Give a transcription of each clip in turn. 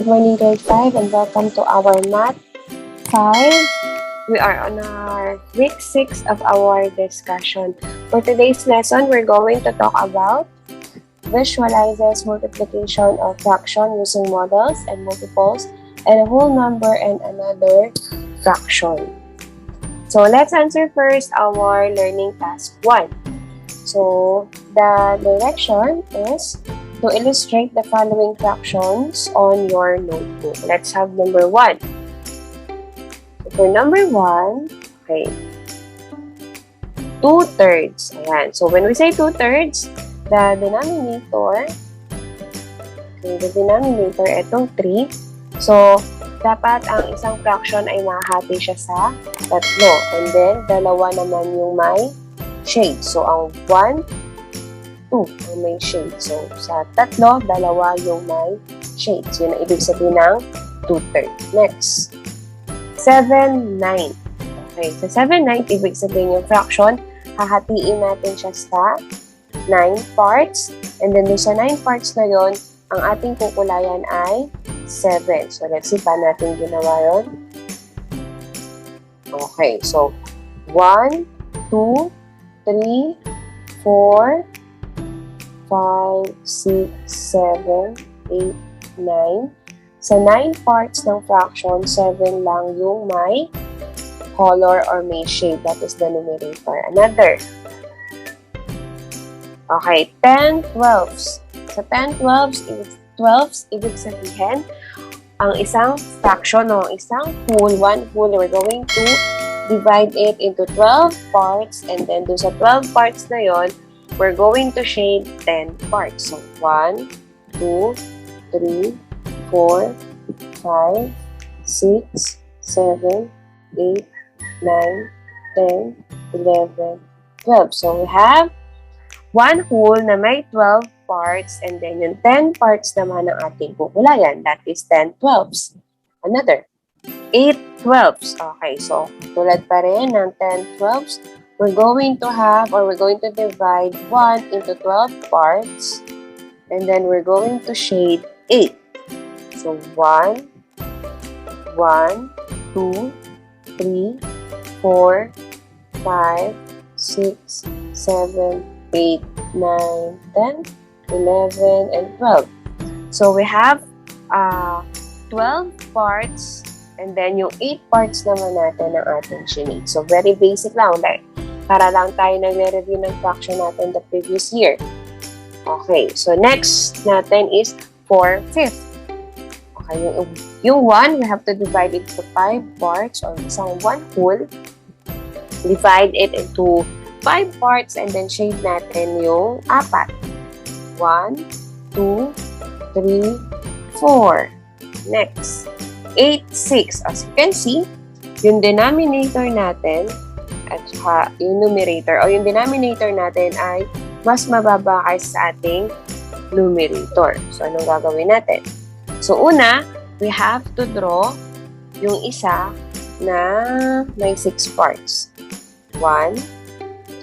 Good morning, grade 5, and welcome to our Math 5. We are on our week 6 of our discussion. For today's lesson, we're going to talk about visualizes multiplication of fraction using models and multiples and a whole number and another fraction. So let's answer first our learning task 1. So the direction is to illustrate the following fractions on your notebook. Let's have number 1. For number 1, okay, 2/3. Ayan. So when we say 2/3, the denominator, itong 3. So, dapat ang isang fraction ay mahati siya sa 3. And then, dalawa naman yung may shade. So, ang 1, 2 ang may shade. So, sa 3, dalawa yung may shade. So, yun ang ibig sabihin ng 2/3. Next, 7/9. Okay, sa 7/9, ibig sabihin yung fraction, hahatiin natin siya sa 9 parts. And then, sa 9 parts na yon, ang ating kukulayan ay 7. So, let's see paano natin ginawa yun. Okay, so 1, 2, 3, 4, 5, 6, 7, 8, 9. Sa 9 parts ng fraction, 7 lang yung may color or may shade. That is the numerator. Another. Okay, 10/12. Sa 10/12, ibig sabihin, ang isang fraction o isang whole, one whole, we're going to divide it into 12 parts, and then do sa 12 parts na yon, we're going to shade 10 parts. So, 1, 2, 3, 4, 5, 6, 7, 8, 9, 10, 11, 12. So, we have one whole na may 12 parts, and then yung 10 parts naman ng ating kukulayan. That is 10/12. Another, 8/12. Okay, so tulad pa rin ng 10/12, we're going to divide 1 into 12 parts, and then we're going to shade 8. So 1, 2, 3, 4, 5, 6, 7, 8, 9, 10, 11, and 12. So, we have 12 parts, and then yung 8 parts naman natin ng ating shinade. So, very basic lang. Like, para lang tayo nag-review ng fraction natin the previous year. Okay, so next natin is 4/5. Okay, yung 1, we have to divide it into 5 parts, or isang 1 whole. Divide it into 5 parts, and then shade natin yung 4. 1, 2, 3, 4. Next, 8/6. As you can see, yung denominator natin at saka yung numerator o yung denominator natin ay mas mababa kaysa sa ating numerator. So, anong gagawin natin? So, una, we have to draw yung isa na may 6 parts. 1,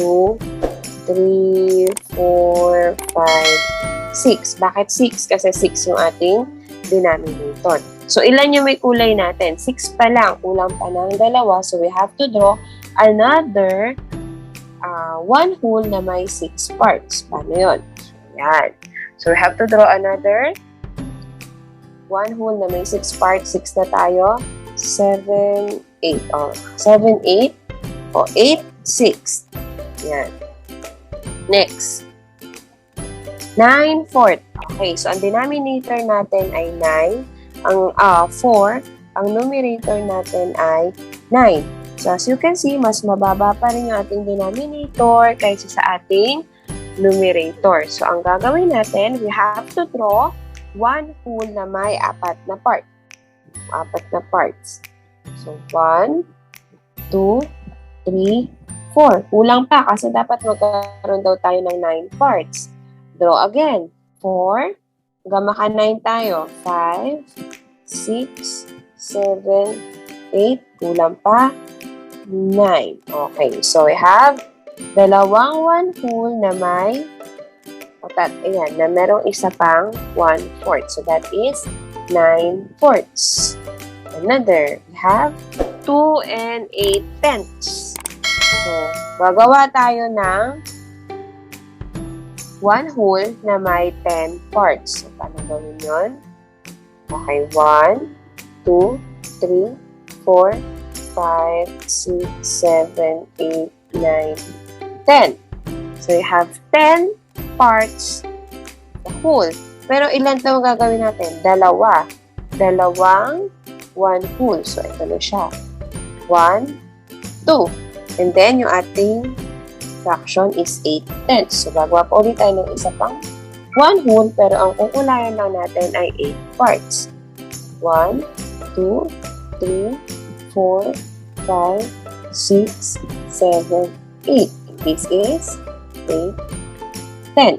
2, 3, 4, 5, 6. Bakit 6? Kasi 6 yung ating denominator. So, ilan yung may kulay natin? 6 pa lang. Kulang pa ng 2. So, we have to draw another 1 whole na may 6 parts. Paano yun? Yan. So, we have to draw another 1 whole na may 6 parts. 6 na tayo. 7, 8. 7, 8. 8, 6. Yan. Next, 9/4. Okay, so ang denominator natin ay 9. Ang 4, ang numerator natin ay 9. So, as you can see, mas mababa pa rin yung ating denominator kaysa sa ating numerator. So, ang gagawin natin, we have to draw 1 whole na may 4 na part. 4 na parts. So, 1, 2, 3, 4. Kulang pa kasi dapat magkaroon daw tayo ng 9 parts. Draw again. 4. Hanggang maka-9 tayo. 5, 6, 7, 8. Kulang pa. 9. Okay. So, we have dalawang 1 whole na may na merong isa pang 1/4. So, that is 9/4. Another, we have 2 and 8/10. So, gagawa tayo ng 1 whole na may 10 parts. So, paano gawin yun? Okay, 1, 2, 3, 4, 5, 6, 7, 8, 9, 10. So, you have 10 parts sa whole. Pero ilan ito gagawin natin? Dalawa. Dalawang 1 whole. So, ito na siya. 1, 2. And then, yung ating fraction is 8/10. So, gagawa pa ulit tayo ng isa pang 1 whole, pero ang kukulayan lang natin ay 8 parts. 1, 2, 3, 4, 5, 6, 7, 8. This is 8/10.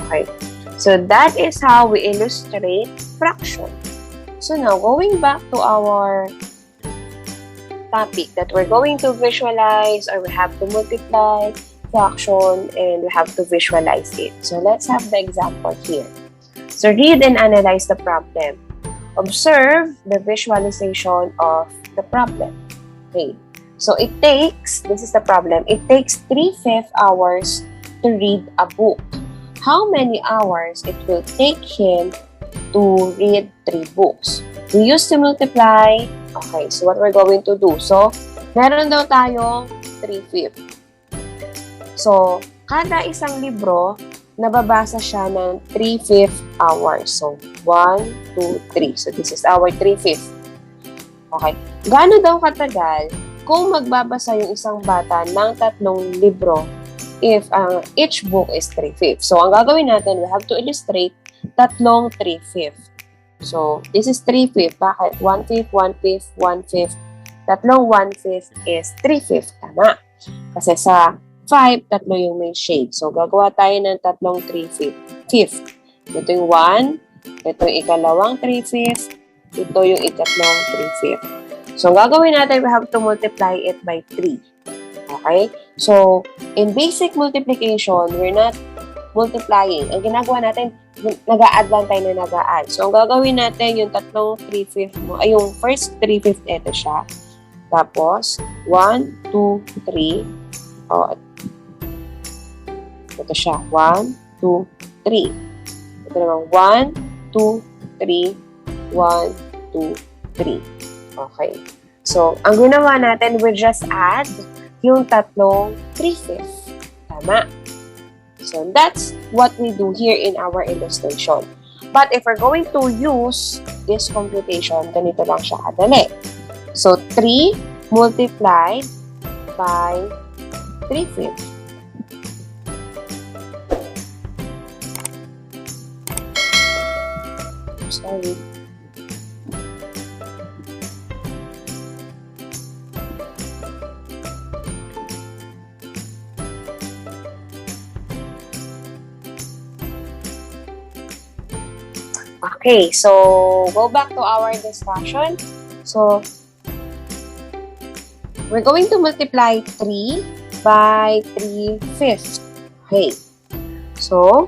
Okay. So, that is how we illustrate fraction. So, now, going back to our topic that we're going to visualize, or we have to multiply fraction and we have to visualize it. So, let's have the example here. So, read and analyze the problem. Observe the visualization of the problem. Okay. So, this is the problem, it takes 3/5 hours to read a book. How many hours it will take him to read 3 books? We used to multiply. Okay, so what we're going to do? So, meron daw tayong 3/5. So, kada isang libro, nababasa siya ng 3/5 hours. So, 1, 2, 3. So, this is our 3/5. Okay. Gaano daw katagal kung magbabasa yung isang bata ng 3 libro if each book is 3/5? So, ang gagawin natin, we have to illustrate 3 3/5. So, this is 3/5. Bakit? 1/5, 1/5, 1/5. 3 1/5 is 3/5. Tama. Kasi sa 5, 3 yung may shade. So, gagawa tayo ng 3 3/5. Ito yung 1. Ito yung ikalawang 3/5. Ito yung ikatlong 3/5. So, ang gagawin natin, we have to multiply it by 3. Okay? So, in basic multiplication, we're not multiplying. Ang ginagawa natin, nag-a-add lang tayo na nag-a-add. So, ang gagawin natin, yung 3 3/5 mo, ay yung first 3/5, ito siya. Tapos, 1, 2, 3. Oh, ito siya. 1, 2, 3. Ito naman, 1, 2, 3, 1, 2, 3. Okay. So, ang ginawa natin, we just add yung 3 3/5. Tama. So, that's what we do here in our illustration. But if we're going to use this computation, ganito lang siya kadali. So, 3 multiplied by 3/5. Sorry. Okay, so go back to our discussion. So, we're going to multiply 3 by 3/5. Okay. So,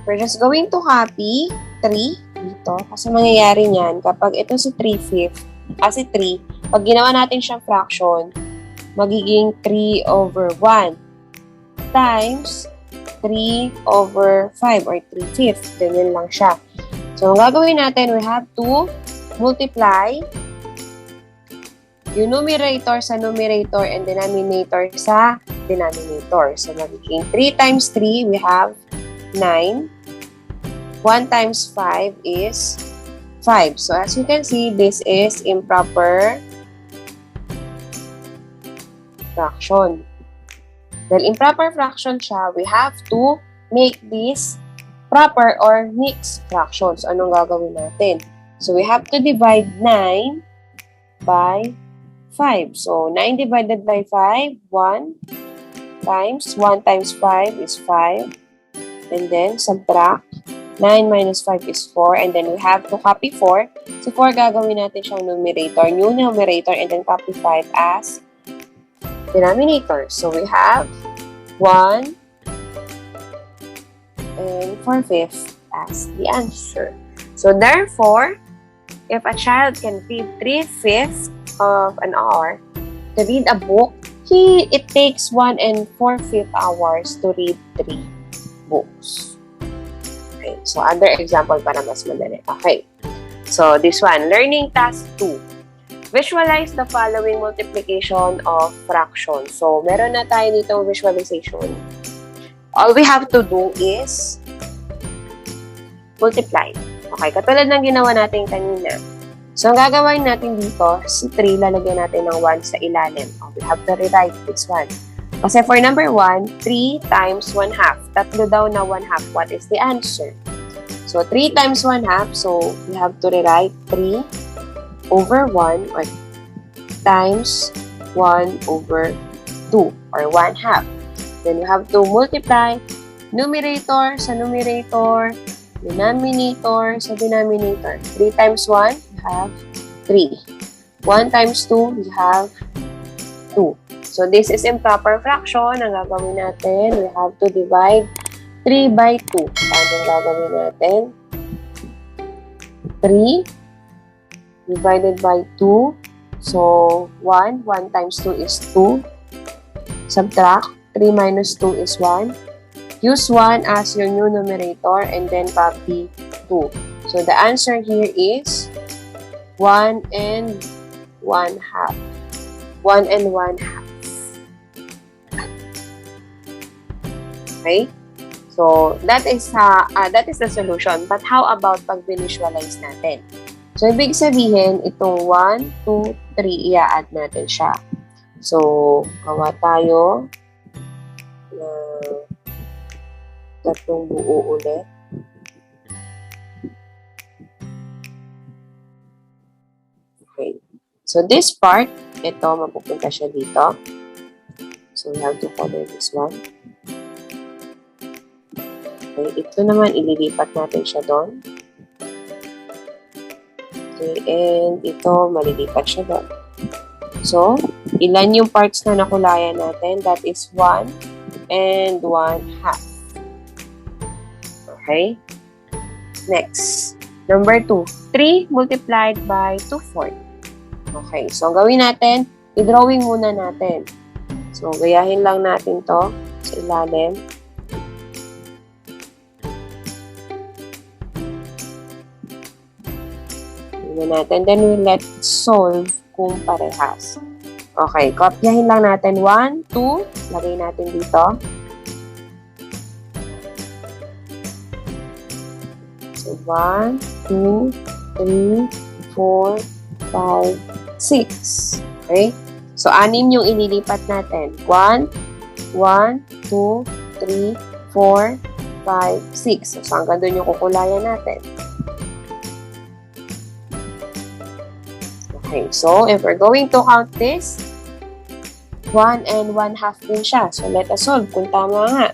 we're just going to copy 3 dito. Kasi mangyayari niyan, kapag ito si 3/5, kasi 3, pag ginawa natin siyang fraction, magiging 3/1 times 3/5 or 3/5. Ganyan lang siya. So, ang gagawin natin, we have to multiply yung numerator sa numerator and denominator sa denominator. So, magiging 3 times 3, we have 9. 1 times 5 is 5. So, as you can see, this is improper fraction. Dahil improper fraction siya, we have to make this proper or mixed fractions. Anong gagawin natin? So, we have to divide 9 by 5. So, 9 divided by 5, 1 times 1 times 5 is 5. And then, subtract. 9 minus 5 is 4. And then, we have to copy 4. So, 4 gagawin natin siyang numerator. New numerator. And then, copy 5 as denominator. So, we have 1 and 4/5 as the answer. So therefore, if a child can read 3/5 of an hour to read a book, it takes 1 4/5 hours to read 3 books. Okay, so other example para mas madali. Okay, so this one, learning task 2. Visualize the following multiplication of fractions. So, meron na tayo dito visualization. All we have to do is multiply. Okay, katulad ng ginawa natin kanina. So, ang gagawin natin dito, si 3, lalagyan natin ng 1 sa ilalim. We have to rewrite this one. Kasi for number 1, 3 times 1/2. Tatlo daw na 1/2. What is the answer? So, 3 times 1/2. So, we have to rewrite 3 over 1 or times 1 over 2 or 1/2. Then you have to multiply numerator sa numerator, denominator sa denominator. 3 times 1, you have 3. 1 times 2, you have 2. So this is improper fraction. Ang gagawin natin, we have to divide 3 by 2. Paano ang gagawin natin? 3 divided by 2. So, 1 times 2 is 2. Subtract. 3 minus 2 is 1. Use 1 as your new numerator and then copy 2. So, the answer here is 1 and 1/2. 1 and 1/2. Okay? So, that is the solution. But how about pag visualize natin? So, ibig sabihin, itong 1, 2, 3, i-add natin siya. So, gawa tayo na tatlong buo ulit. Okay. So, this part, ito, mapupunta siya dito. So, we have to color this one. Okay. Ito naman, ililipat natin siya doon. Okay, and ito, malilipat siya doon. So, ilan yung parts na nakulayan natin? That is 1 and 1/2. Okay? Next. Number 2. 3 multiplied by 2/4. Okay, so gawin natin, i-drawing muna natin. So, gayahin lang natin to sa ilalim. Natin. Then, let's solve kung parehas. Okay, kopyahin lang natin. 1, 2, lagay natin dito. So, 1, 2, 3, 4, 5, 6. Okay? So, 6 yung inilipat natin. 1, 1, 2, 3, 4, 5, 6. So, hanggang doon yung kukulayan natin. Okay, so if we're going to count this, 1 and 1/2 din siya. So let us solve kung tama nga.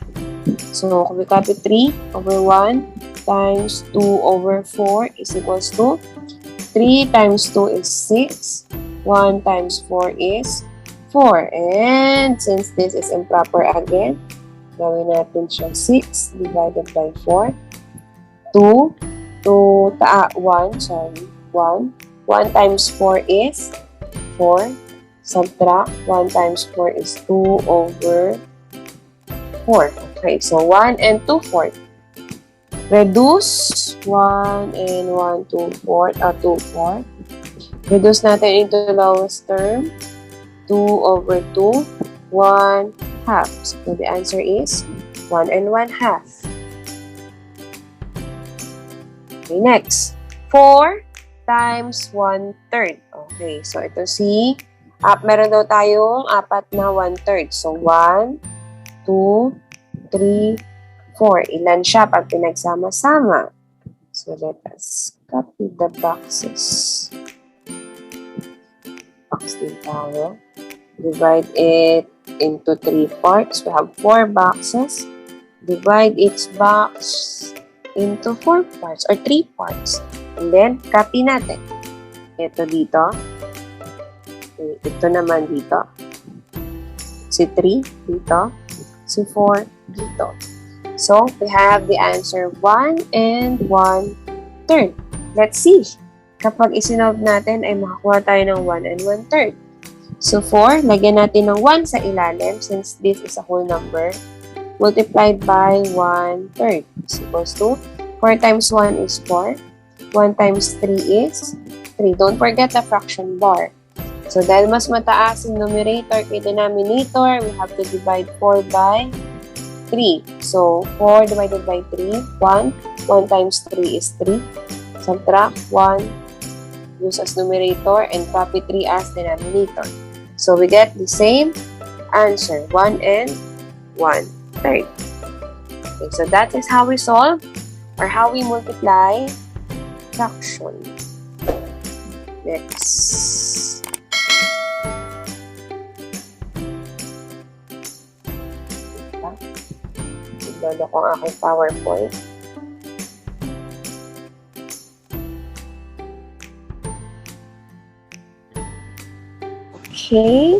So kung we copy 3 over 1 times 2 over 4 is equals to 3 times 2 is 6. 1 times 4 is 4. And since this is improper again, gawin natin siya 6 divided by 4. 1 times 4 is 4. Subtract. 1 times 4 is 2 over 4. Okay, so 1 and 2/4. Reduce 1 and 1/2/4. 2/4. Reduce natin into the lowest term. 2 over 2. 1/2. So the answer is 1 and 1/2. Okay, next. 4 times 1/3. Okay, so ito si meron daw tayong 4 na 1/3. So 1, 2, 3, 4. Ilan siya pag pinagsama-sama? So let us copy the boxes. Box din tayo. Divide it into 3 parts. We have 4 boxes. Divide each box into 4 parts or 3 parts. And then, copy natin. Ito dito. Ito naman dito. Si 3 dito. Si 4 dito. So, we have the answer 1 and 1/3. Let's see. Kapag isinolve natin ay makakuha tayo ng 1 and 1/3. So 4, lagyan natin ng 1 sa ilalim since this is a whole number. Multiplied by 1/3 is equals to 4 times 1 is 4. 1 times 3 is 3. Don't forget the fraction bar. So, dahil mas mataas yung numerator kay denominator, we have to divide 4 by 3. So, 4 divided by 3, 1. 1 times 3 is 3. Subtract 1, use as numerator, and copy 3 as denominator. So, we get the same answer, 1 and 1/3. Okay, so that is how we solve or how we multiply fraction. Next. Siguro ko ang aking PowerPoint. Okay.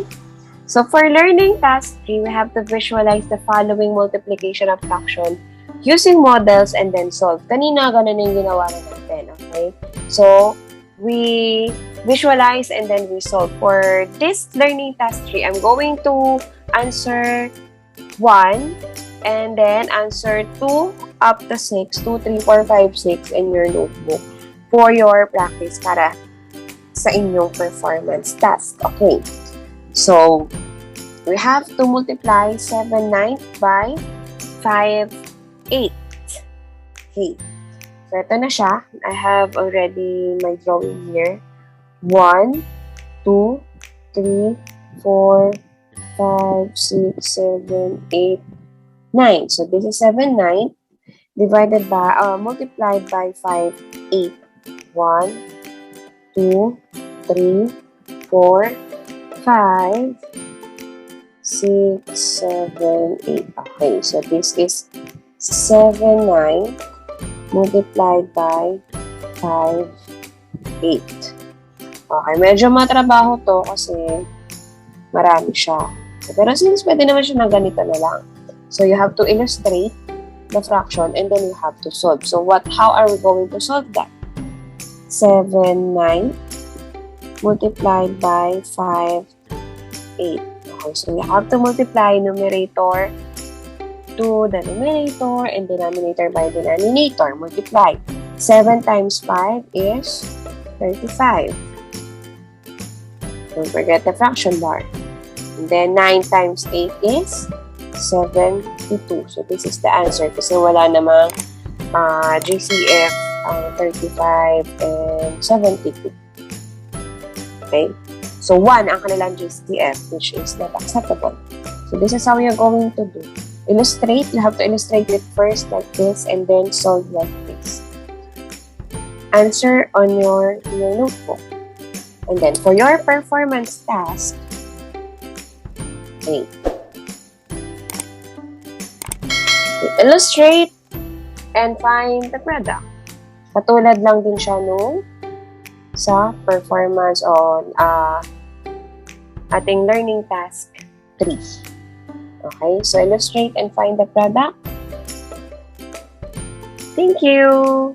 So, for learning task 3, we have to visualize the following multiplication of fraction using models and then solve. Kanina, ganun yung ginawa na natin. Okay? So, we visualize and then we solve. For this learning task 3, I'm going to answer 1 and then answer 2 up to 6, 2, 3, 4, 5, 6 in your notebook for your practice para sa inyong performance task. Okay. So, we have to multiply 7/9 by 5/8. Okay. So, ito na siya. I have already my drawing here. 1, 2, 3, 4, 5, 6, 7, 8, 9. So, this is 7/9 divided by, multiplied by 5/8. 1, 2, 3, 4, 5, 6, 7, 8. Okay, so this is 7/9 multiplied by 5/8. Okay, medyo matrabaho to kasi marami siya. Pero since pwede naman siya na ganito na lang. So you have to illustrate the fraction and then you have to solve. So how are we going to solve that? 7/9 multiplied by 5/8. Okay, so you have to multiply numerator to the numerator and denominator by denominator. Multiply. 7 times 5 is 35. Don't forget the fraction bar. And then 9 times 8 is 72. So this is the answer kasi wala namang GCF 35 and 72. Okay? So, 1 ang kanilang GCF, which is not acceptable. So, this is how you're going to do. Illustrate. You have to illustrate it first like this and then solve like this. Answer on your notebook. And then, for your performance task, okay. Illustrate and find the product. Katulad lang din siya nung sa performance on ating learning task 3. Okay, so illustrate and find the product. Thank you!